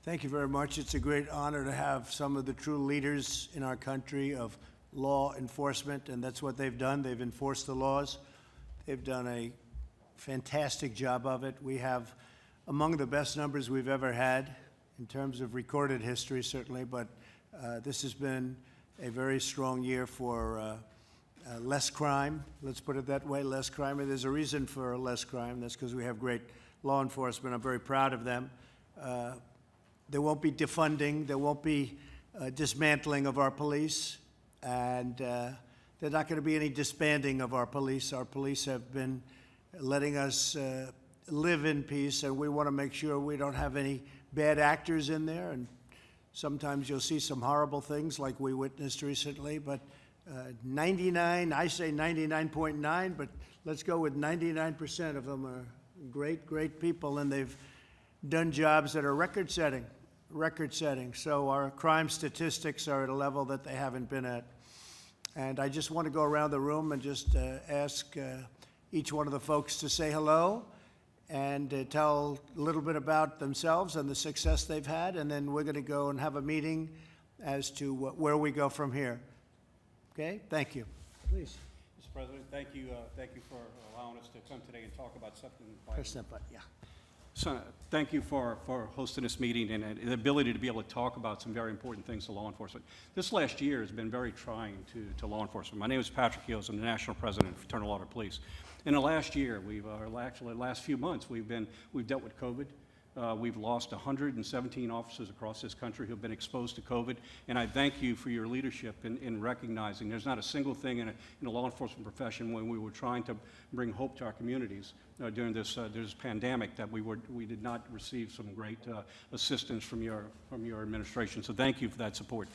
Thank you very much. It's a great honor to have some of the true leaders in our country of law enforcement, and that's what they've done. They've enforced the laws. They've done a fantastic job of it. We have among the best numbers we've ever had in terms of recorded history, certainly, but this has been a very strong year for less crime. Let's put it that way, less crime. And there's a reason for less crime. That's because we have great law enforcement. I'm very proud of them. There won't be defunding. There won't be dismantling of our police. And there's not going to be any disbanding of our police. Our police have been letting us live in peace, and we want to make sure we don't have any bad actors in there. And sometimes you'll see some horrible things like we witnessed recently, but 99, I say 99.9, but let's go with 99% of them are great, great people, and they've done jobs that are record-setting. So our crime statistics are at a level that they haven't been at. And I just want to go around the room and just ask each one of the folks to say hello and tell a little bit about themselves and the success they've had, and then we're going to go and have a meeting as to where we go from here. Okay? Thank you. Please. Mr. President, thank you for allowing us to come today and talk about something. Press that button, yeah. So, thank you for hosting this meeting and the ability to be able to talk about some very important things to law enforcement. This last year has been very trying to law enforcement. My name is Patrick Hughes. I'm the National President of Fraternal Order Police. In the last year, actually the last few months, we've dealt with COVID. We've lost 117 officers across this country who have been exposed to COVID, and I thank you for your leadership in recognizing there's not a single thing in the law enforcement profession when we were trying to bring hope to our communities during this pandemic that we did not receive some great assistance from your administration. So thank you for that support.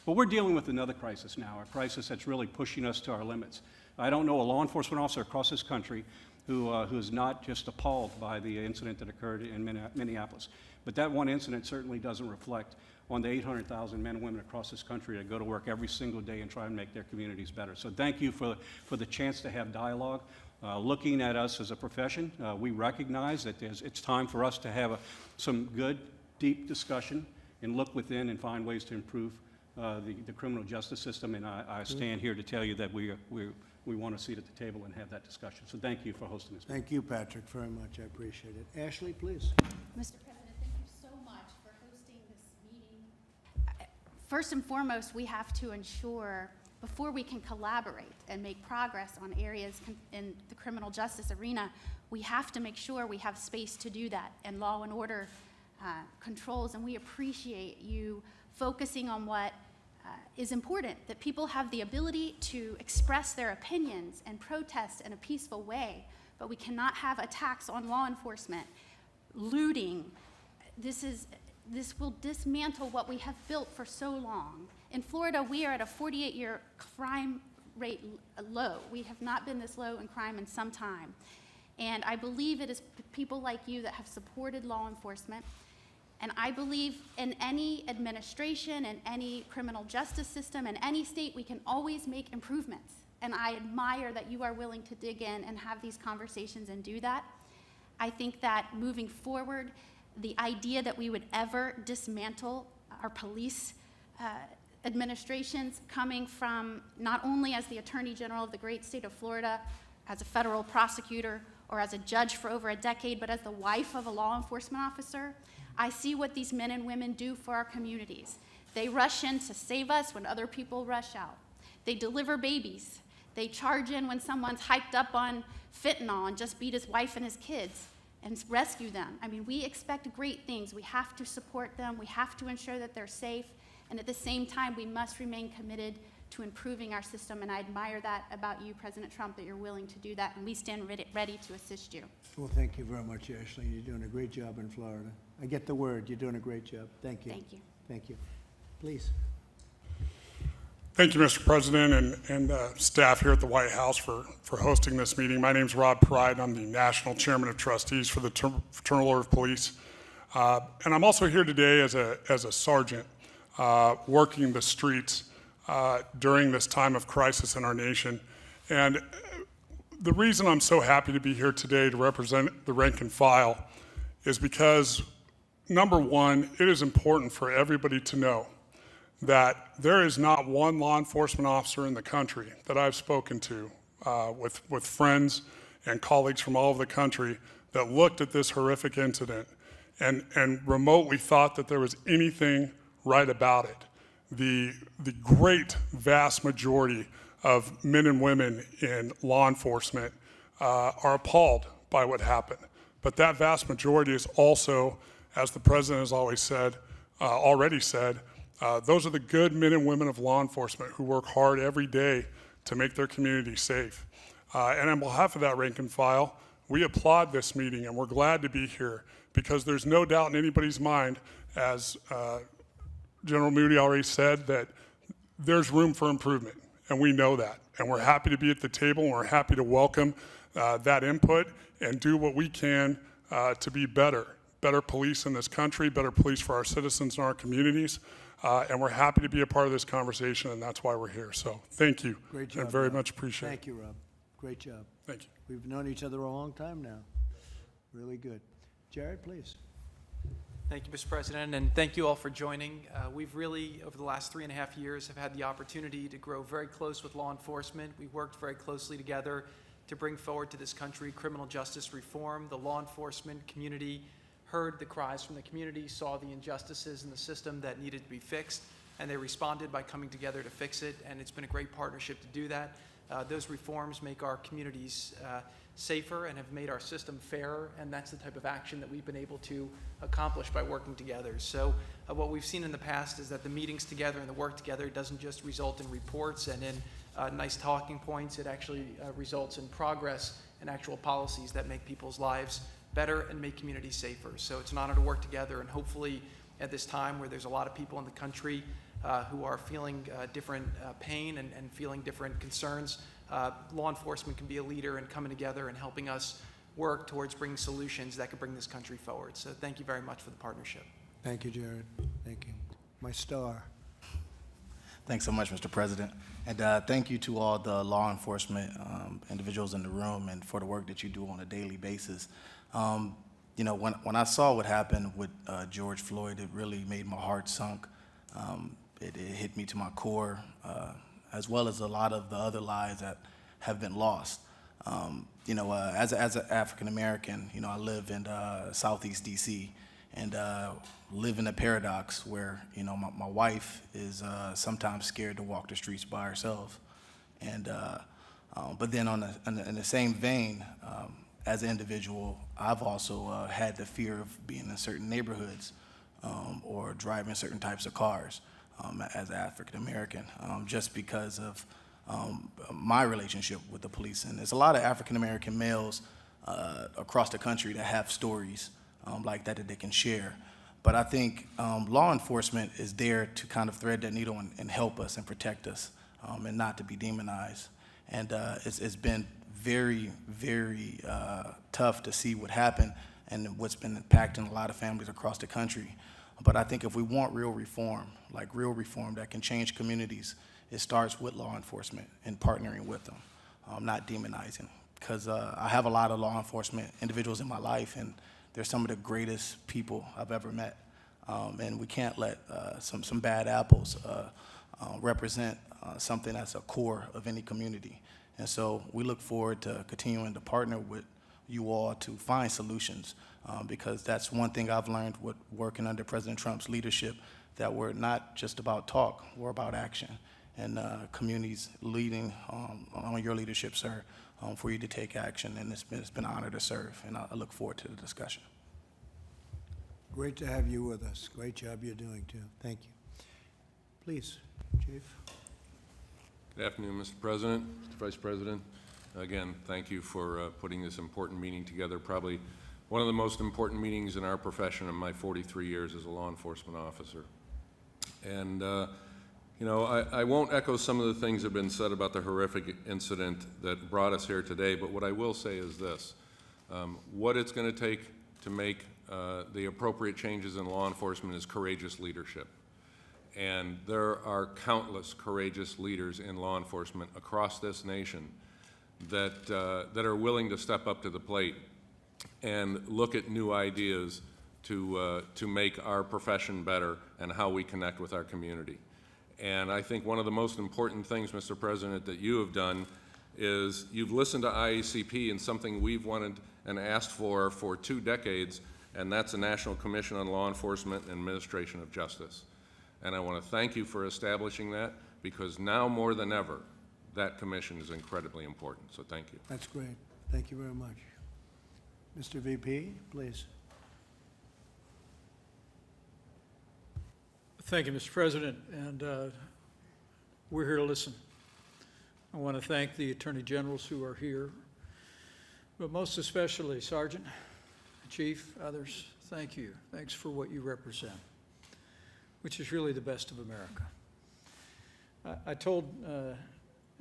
But we're dealing with another crisis now, a crisis that's really pushing us to our limits. I don't know a law enforcement officer across this country who is not just appalled by the incident that occurred in Minneapolis. But that one incident certainly doesn't reflect on the 800,000 men and women across this country that go to work every single day and try and make their communities better. So thank you for the chance to have dialogue. Looking at us as a profession, we recognize that it's time for us to have some good, deep discussion and look within and find ways to improve the criminal justice system. And I stand here to tell you that we want a seat at the table and have that discussion. So thank you for hosting this meeting. Thank you, Patrick, very much. I appreciate it. Ashley, please. Mr. President, thank you so much for hosting this meeting. First and foremost, we have to ensure, before we can collaborate and make progress on areas in the criminal justice arena, we have to make sure we have space to do that and law and order controls. And we appreciate you focusing on what is important, that people have the ability to express their opinions and protest in a peaceful way, but we cannot have attacks on law enforcement, looting. This will dismantle what we have built for so long. In Florida, we are at a 48-year crime rate low. We have not been this low in crime in some time. And I believe it is people like you that have supported law enforcement. And I believe in any administration and any criminal justice system in any state, we can always make improvements. And I admire that you are willing to dig in and have these conversations and do that. I think that moving forward, the idea that we would ever dismantle our police administrations, coming from not only as the Attorney General of the great state of Florida, as a federal prosecutor, or as a judge for over a decade, but as the wife of a law enforcement officer, I see what these men and women do for our communities. They rush in to save us when other people rush out. They deliver babies. They charge in when someone's hyped up on fentanyl and just beat his wife and his kids and rescue them. I mean, we expect great things. We have to support them. We have to ensure that they're safe. And at the same time, we must remain committed to improving our system. And I admire that about you, President Trump, that you're willing to do that. And we stand ready to assist you. Well, thank you very much, Ashley. You're doing a great job in Florida. I get the word. You're doing a great job. Thank you. Thank you. Thank you. Please. Thank you, Mr. President, and staff here at the White House for hosting this meeting. My name is Rob Pride. I'm the National Chairman of Trustees for the Fraternal Order of Police. And I'm also here today as a sergeant working the streets during this time of crisis in our nation. And the reason I'm so happy to be here today to represent the rank and file is because number one, it is important for everybody to know that there is not one law enforcement officer in the country that I've spoken to with friends and colleagues from all over the country that looked at this horrific incident and remotely thought that there was anything right about it. The great vast majority of men and women in law enforcement are appalled by what happened. But that vast majority is also, as the president has always said, already said, those are the good men and women of law enforcement who work hard every day to make their community safe. And on behalf of that rank and file, we applaud this meeting and we're glad to be here because there's no doubt in anybody's mind, as General Moody already said, that there's room for improvement, and we know that. And we're happy to be at the table, and we're happy to welcome that input and do what we can to be better police in this country, better police for our citizens and our communities. And we're happy to be a part of this conversation, and that's why we're here. So thank you. Great job, and very Rob. much appreciate Thank you, Rob. Great job. Thank you. We've known each other a long time now. Really good. Jared, please. Thank you, Mr. President, and thank you all for joining. We've really, over the last 3.5 years, have had the opportunity to grow very close with law enforcement. We worked very closely together to bring forward to this country criminal justice reform. The law enforcement community heard the cries from the community, saw the injustices in the system that needed to be fixed, and they responded by coming together to fix it, and it's been a great partnership to do that. Those reforms make our communities safer and have made our system fairer, and that's the type of action that we've been able to accomplish by working together. So what we've seen in the past is that the meetings together and the work together doesn't just result in reports and in nice talking points. It actually results in progress and actual policies that make people's lives better and make communities safer. So it's an honor to work together, and hopefully at this time where there's a lot of people in the country who are feeling different pain and feeling different concerns, law enforcement can be a leader in coming together and helping us work towards bringing solutions that could bring this country forward. So thank you very much for the partnership. Thank you, Jared. Thank you. My star. Thanks so much, Mr. President. And thank you to all the law enforcement individuals in the room and for the work that you do on a daily basis. You know, when I saw what happened with George Floyd, it really made my heart sunk. It hit me to my core, as well as a lot of the other lives that have been lost. You know, as an African American, you know, I live in Southeast DC and live in a paradox where, you know, my wife is sometimes scared to walk the streets by herself. And, but then in the same vein, as an individual, I've also had the fear of being in certain neighborhoods or driving certain types of cars as an African American, just because of my relationship with the police. And there's a lot of African American males across the country that have stories like that they can share. But I think law enforcement is there to kind of thread that needle and help us and protect us and not to be demonized. And it's been very, very tough to see what happened and what's been impacting a lot of families across the country. But I think if we want real reform, like real reform that can change communities, it starts with law enforcement and partnering with them, not demonizing. Because I have a lot of law enforcement individuals in my life, and they're some of the greatest people I've ever met. And we can't let some bad apples represent something that's a core of any community. And so we look forward to continuing to partner with you all to find solutions, because that's one thing I've learned with working under President Trump's leadership, that we're not just about talk, we're about action. And communities leading on your leadership, sir, for you to take action, and it's been an honor to serve, and I look forward to the discussion. Great to have you with us. Great job you're doing, too. Thank you. Please, Chief. Good afternoon, Mr. President, Mr. Vice President. Again, thank you for putting this important meeting together, probably one of the most important meetings in our profession in my 43 years as a law enforcement officer. And, you know, I won't echo some of the things that have been said about the horrific incident that brought us here today, but what I will say is this. What it's going to take to make the appropriate changes in law enforcement is courageous leadership. And there are countless courageous leaders in law enforcement across this nation that are willing to step up to the plate and look at new ideas to make our profession better and how we connect with our community. And I think one of the most important things, Mr. President, that you have done is you've listened to IACP and something we've wanted and asked for 2 decades, and that's a National Commission on Law Enforcement and Administration of Justice. And I want to thank you for establishing that, because now more than ever, that commission is incredibly important. So thank you. That's great. Thank you very much. Mr. VP, please. Thank you, Mr. President, and we're here to listen. I want to thank the Attorney Generals who are here, but most especially Sergeant, Chief, others, thank you. Thanks for what you represent, which is really the best of America. I told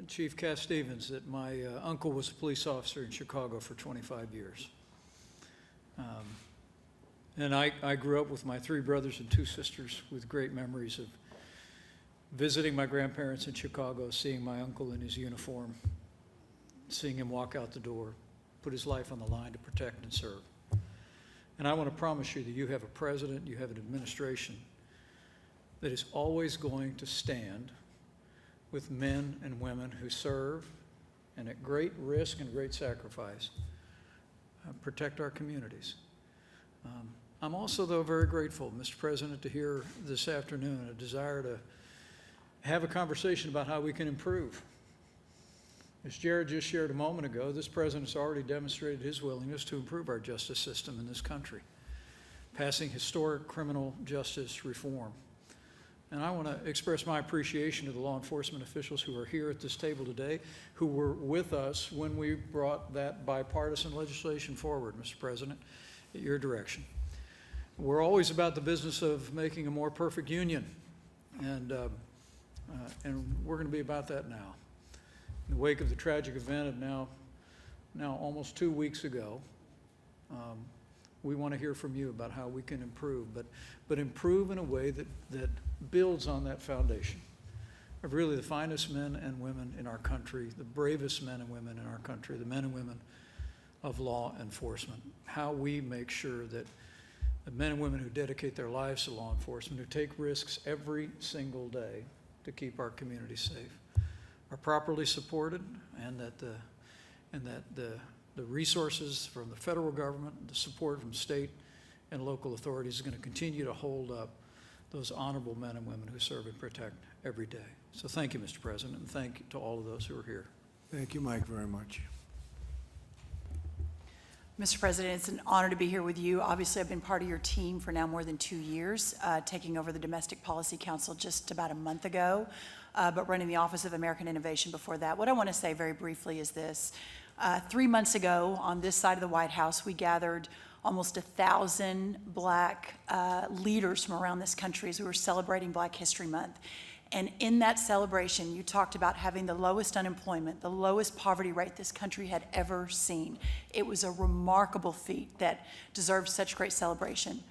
Chief Cass Stevens that my uncle was a police officer in Chicago for 25 years. And I grew up with my 3 brothers and 2 sisters with great memories of visiting my grandparents in Chicago, seeing my uncle in his uniform, seeing him walk out the door, put his life on the line to protect and serve. And I want to promise you that you have a president, you have an administration that is always going to stand with men and women who serve and at great risk and great sacrifice protect our communities. I'm also, though, very grateful, Mr. President, to hear this afternoon a desire to have a conversation about how we can improve. As Jared just shared a moment ago, this president's already demonstrated his willingness to improve our justice system in this country, passing historic criminal justice reform. And I want to express my appreciation to the law enforcement officials who are here at this table today, who were with us when we brought that bipartisan legislation forward, Mr. President, at your direction. We're always about the business of making a more perfect union, and we're going to be about that now. In the wake of the tragic event of now almost 2 weeks ago, we want to hear from you about how we can improve, but improve in a way that builds on that foundation of really the finest men and women in our country, the bravest men and women in our country, the men and women of law enforcement. How we make sure that the men and women who dedicate their lives to law enforcement, who take risks every single day to keep our communities safe, are properly supported, and that the resources from the federal government, the support from state and local authorities is going to continue to hold up those honorable men and women who serve and protect every day. So thank you, Mr. President, and thank you to all of those who are here. Thank you, Mike, very much. Mr. President, it's an honor to be here with you. Obviously, I've been part of your team for now more than 2 years, taking over the Domestic Policy Council just about a month ago, but running the Office of American Innovation before that. What I want to say very briefly is this. 3 months ago, on this side of the White House, we gathered almost 1,000 Black leaders from around this country as we were celebrating Black History Month. And in that celebration, you talked about having the lowest unemployment, the lowest poverty rate this country had ever seen. It was a remarkable feat that deserves such great celebration.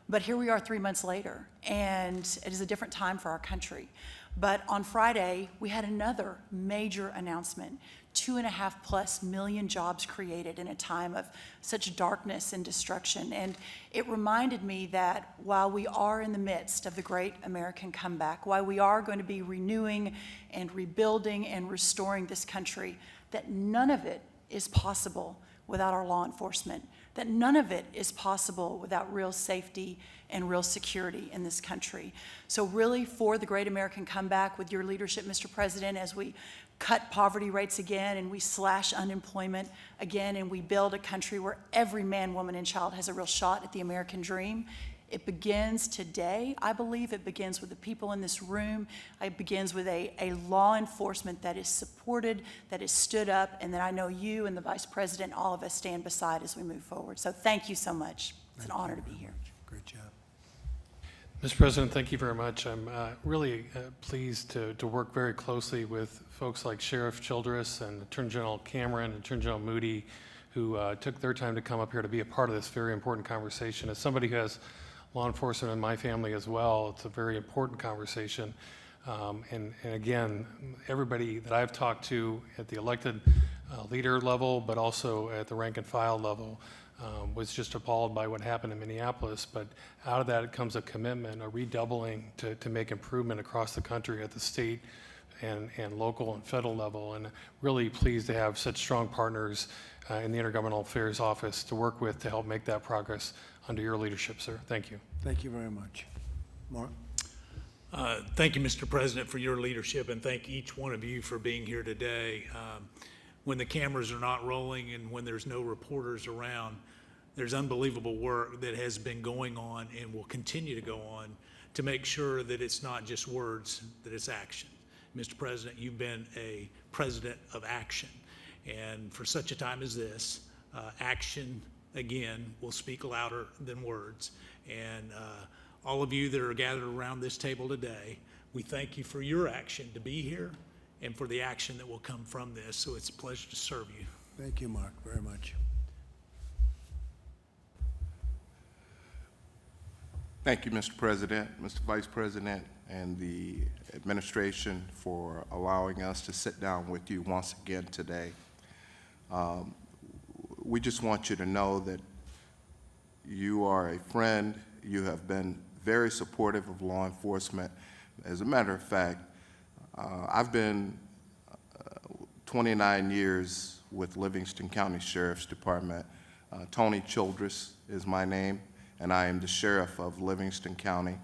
But here we are 3 months later, and it is a different time for our country. But on Friday, we had another major announcement. 2.5+ million jobs created in a time of such darkness and destruction. And it reminded me that while we are in the midst of the great American comeback, while we are going to be renewing and rebuilding and restoring this country, that none of it is possible without our law enforcement, that none of it is possible without real safety and real security in this country. So really, for the great American comeback, with your leadership, Mr. President, as we cut poverty rates again and we slash unemployment again and we build a country where every man, woman, and child has a real shot at the American dream, it begins today. I believe it begins with the people in this room. It begins with a law enforcement that is supported, that is stood up, and that I know you and the Vice President, all of us stand beside as we move forward. So thank you so much. It's an honor to be here. Great job. Mr. President, thank you very much. I'm really pleased to work very closely with folks like Sheriff Childress and Attorney General Cameron and Attorney General Moody, who took their time to come up here to be a part of this very important conversation. As somebody who has law enforcement in my family as well, it's a very important conversation. And again, everybody that I've talked to at the elected leader level, but also at the rank and file level, was just appalled by what happened in Minneapolis, but out of that comes a commitment, a redoubling to make improvement across the country at the state and local and federal level, and really pleased to have such strong partners in the Intergovernmental Affairs Office to work with to help make that progress under your leadership, sir. Thank you. Thank you very much. Mark? Thank you, Mr. President, for your leadership, and thank each one of you for being here today. When the cameras are not rolling and when there's no reporters around, there's unbelievable work that has been going on and will continue to go on to make sure that it's not just words, that it's action. Mr. President, you've been a president of action, and for such a time as this, action, again, will speak louder than words. And all of you that are gathered around this table today, we thank you for your action to be here and for the action that will come from this. So it's a pleasure to serve you. Thank you, Mark, very much. Thank you, Mr. President, Mr. Vice President, and the administration for allowing us to sit down with you once again today. We just want you to know that you are a friend. You have been very supportive of law enforcement. As a matter of fact, I've been 29 years with Livingston County Sheriff's Department. Tony Childress is my name, and I am the sheriff of Livingston County,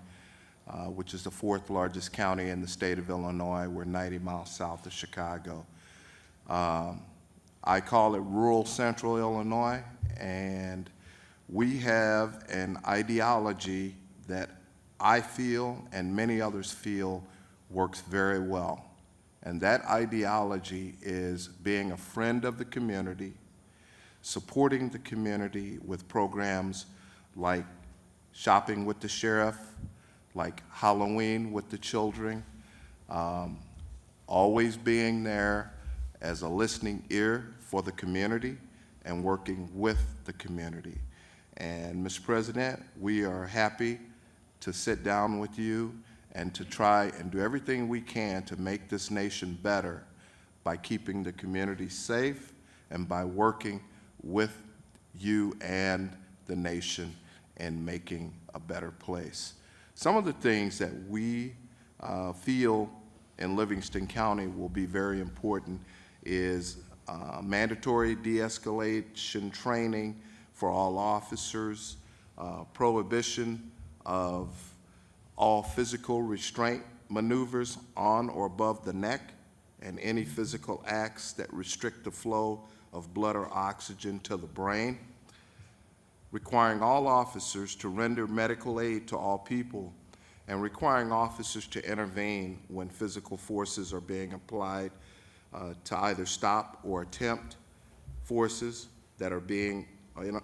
which is the 4th largest county in the state of Illinois. We're 90 miles south of Chicago. I call it rural central Illinois, and we have an ideology that I feel and many others feel works very well. And that ideology is being a friend of the community, supporting the community with programs like shopping with the sheriff, like Halloween with the children, always being there as a listening ear for the community and working with the community. And Mr. President, we are happy to sit down with you and to try and do everything we can to make this nation better by keeping the community safe and by working with you and the nation in making a better place. Some of the things that we feel in Livingston County will be very important is mandatory de-escalation training for all officers, prohibition of all physical restraint maneuvers on or above the neck, and any physical acts that restrict the flow of blood or oxygen to the brain, requiring all officers to render medical aid to all people, and requiring officers to intervene when physical forces are being applied to either stop or attempt forces that are being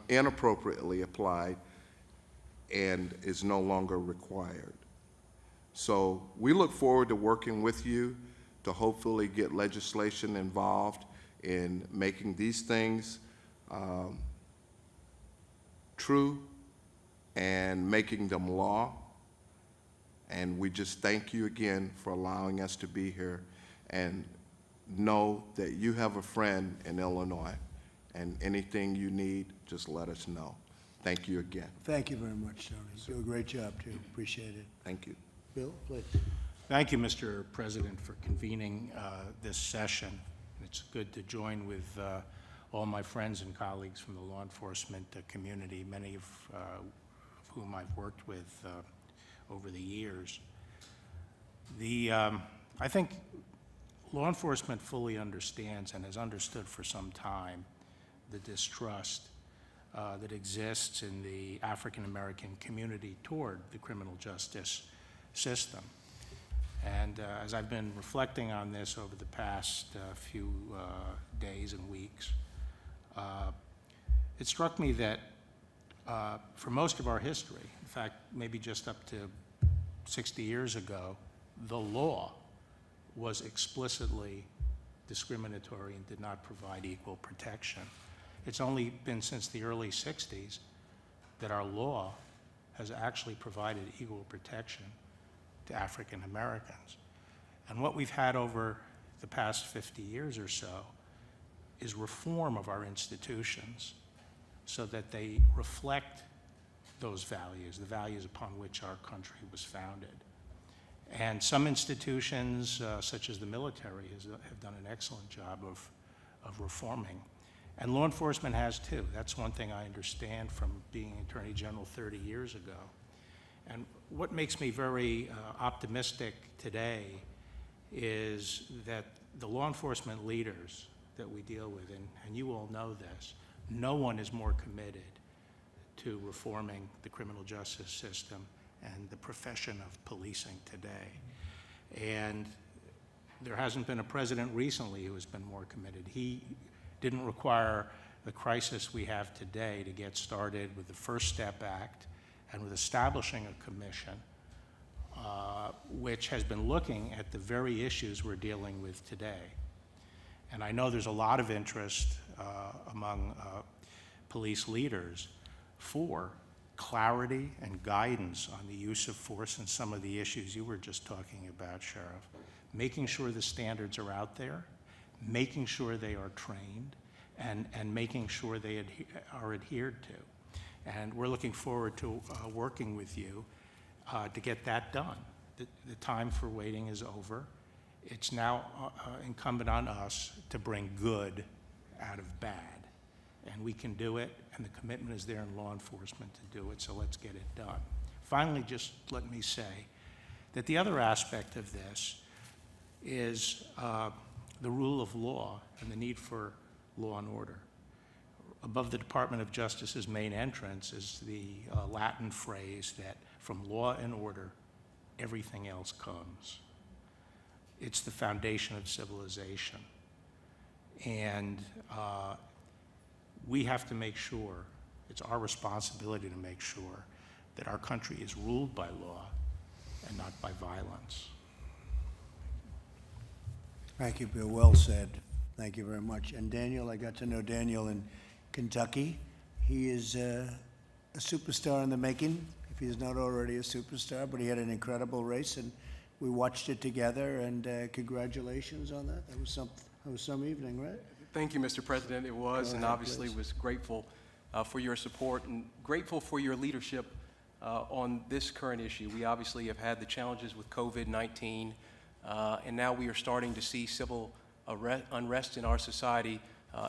inappropriately applied and is no longer required. So we look forward to working with you to hopefully get legislation involved in making these things true and making them law. And we just thank you again for allowing us to be here, and know that you have a friend in Illinois, and anything you need, just let us know. Thank you again. Thank you very much, Tony. You do a great job, too. Appreciate it. Thank you. Bill, please. Thank you, Mr. President, for convening this session. It's good to join with all my friends and colleagues from the law enforcement community, many of whom I've worked with over the years. I think law enforcement fully understands and has understood for some time the distrust that exists in the African-American community toward the criminal justice system. And as I've been reflecting on this over the past few days and weeks, it struck me that for most of our history, in fact, maybe just up to 60 years ago, the law was explicitly discriminatory and did not provide equal protection. It's only been since the early 60s that our law has actually provided equal protection to African Americans. And what we've had over the past 50 years or so is reform of our institutions, so that they reflect those values, the values upon which our country was founded. And some institutions, such as the military, have done an excellent job of reforming. And law enforcement has too. That's one thing I understand from being Attorney General 30 years ago. And what makes me very optimistic today is that the law enforcement leaders that we deal with, and you all know this, no one is more committed to reforming the criminal justice system and the profession of policing today. And there hasn't been a president recently who has been more committed. He didn't require the crisis we have today to get started with the First Step Act and with establishing a commission which has been looking at the very issues we're dealing with today. And I know there's a lot of interest among police leaders for clarity and guidance on the use of force and some of the issues you were just talking about, Sheriff. Making sure the standards are out there, making sure they are trained, and making sure they are adhered to. And we're looking forward to working with you to get that done. The time for waiting is over. It's now incumbent on us to bring good out of bad. And we can do it, and the commitment is there in law enforcement to do it, so let's get it done. Finally, just let me say that the other aspect of this is the rule of law and the need for law and order. Above the Department of Justice's main entrance is the Latin phrase that from law and order, everything else comes. It's the foundation of civilization. And we have to make sure, it's our responsibility to make sure that our country is ruled by law and not by violence. Thank you, Bill. Well said. Thank you very much. And Daniel, I got to know Daniel in Kentucky. He is a superstar in the making, if he's not already a superstar, but he had an incredible race, and we watched it together, and congratulations on that. That was some evening, right? Thank you, Mr. President. It was, Go and ahead, obviously please. was grateful for your support and grateful for your leadership on this current issue. We obviously have had the challenges with COVID-19, and now we are starting to see civil unrest in our society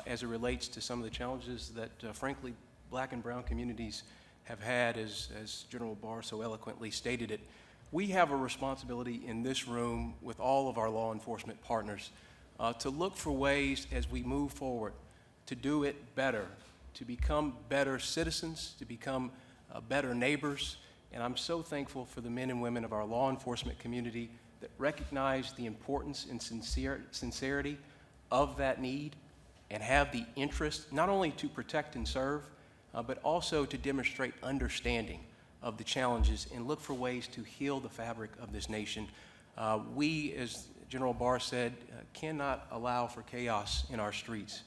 as it relates to some of the challenges that, frankly, black and brown communities have had, as General Barr so eloquently stated it. We have a responsibility in this room with all of our law enforcement partners to look for ways as we move forward to do it better, to become better citizens, to become better neighbors. And I'm so thankful for the men and women of our law enforcement community that recognize the importance and sincerity of that need and have the interest not only to protect and serve, but also to demonstrate understanding of the challenges and look for ways to heal the fabric of this nation. We, as General Barr said, cannot allow for chaos in our streets.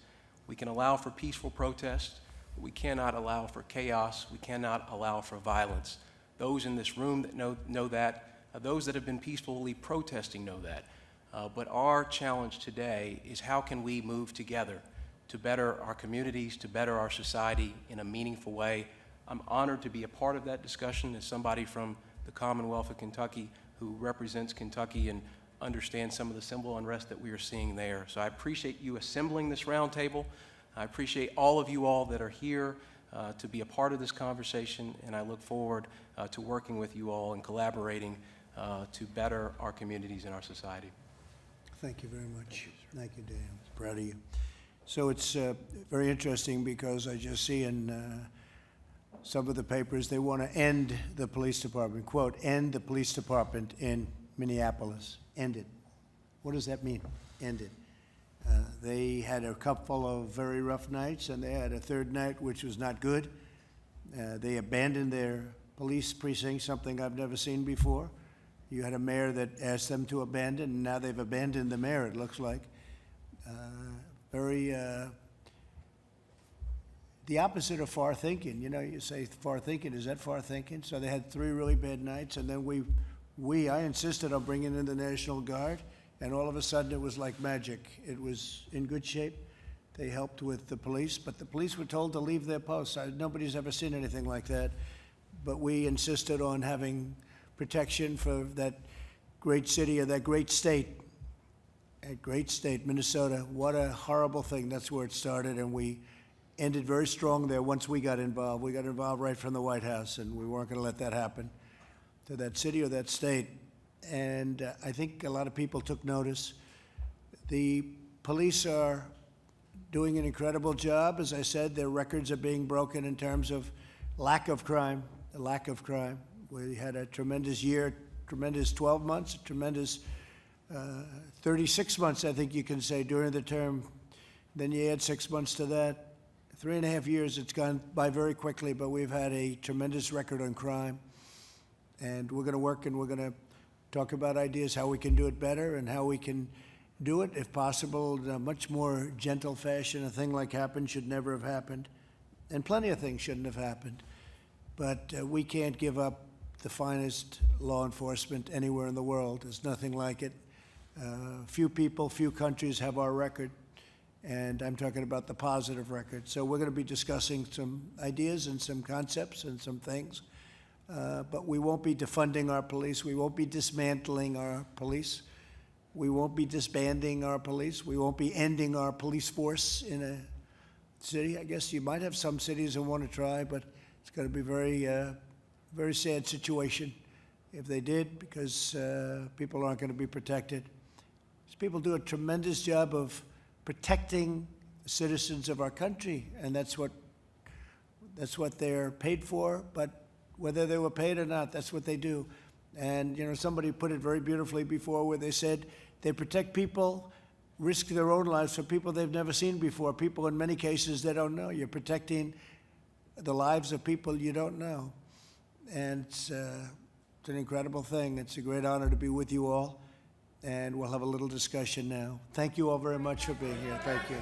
We can allow for peaceful protest, but we cannot allow for chaos. We cannot allow for violence. Those in this room that know that, those that have been peacefully protesting know that. But our challenge today is how can we move together to better our communities, to better our society in a meaningful way. I'm honored to be a part of that discussion as somebody from the Commonwealth of Kentucky who represents Kentucky and understands some of the civil unrest that we are seeing there. So I appreciate you assembling this roundtable. I appreciate all of you all that are here to be a part of this conversation, and I look forward to working with you all and collaborating to better our communities and our society. Thank you very much. Thank you, Dan. Proud of you. So it's very interesting because I just see in some of the papers they want to end the police department, quote, end the police department in Minneapolis. End it. What does that mean, end it? They had a couple of very rough nights, and they had a third night which was not good. They abandoned their police precinct, something I've never seen before. You had a mayor that asked them to abandon, and now they've abandoned the mayor, it looks like. The opposite of far thinking. You know, you say far thinking, is that far thinking? So they had 3 really bad nights, and then I insisted on bringing in the National Guard, and all of a sudden it was like magic. It was in good shape. They helped with the police, but the police were told to leave their posts. Nobody's ever seen anything like that. But we insisted on having protection for that great city or that great state. A great state, Minnesota. What a horrible thing. That's where it started, and we ended very strong there once we got involved. We got involved right from the White House, and we weren't going to let that happen to that city or that state. And I think a lot of people took notice. The police are doing an incredible job. As I said, their records are being broken in terms of lack of crime, the lack of crime. We had a tremendous year, tremendous 12 months, a tremendous 36 months, I think you can say, during the term. Then you add 6 months to that. 3.5 years, it's gone by very quickly, but we've had a tremendous record on crime. And we're going to work and we're going to talk about ideas how we can do it better and how we can do it, if possible, in a much more gentle fashion. A thing like happened should never have happened. And plenty of things shouldn't have happened. But we can't give up the finest law enforcement anywhere in the world. There's nothing like it. Few people, few countries have our record, and I'm talking about the positive record. So we're going to be discussing some ideas and some concepts and some things, but we won't be defunding our police. We won't be dismantling our police. We won't be disbanding our police. We won't be ending our police force in a city. I guess you might have some cities that want to try, but it's going to be very sad situation if they did, because people aren't going to be protected. These people do a tremendous job of protecting the citizens of our country, and that's what they're paid for. But whether they were paid or not, that's what they do. And, you know, somebody put it very beautifully before where they said they protect people, risk their own lives for people they've never seen before, people in many cases they don't know. You're protecting the lives of people you don't know. And it's an incredible thing. It's a great honor to be with you all, and we'll have a little discussion now. Thank you all very much for being here. Thank you.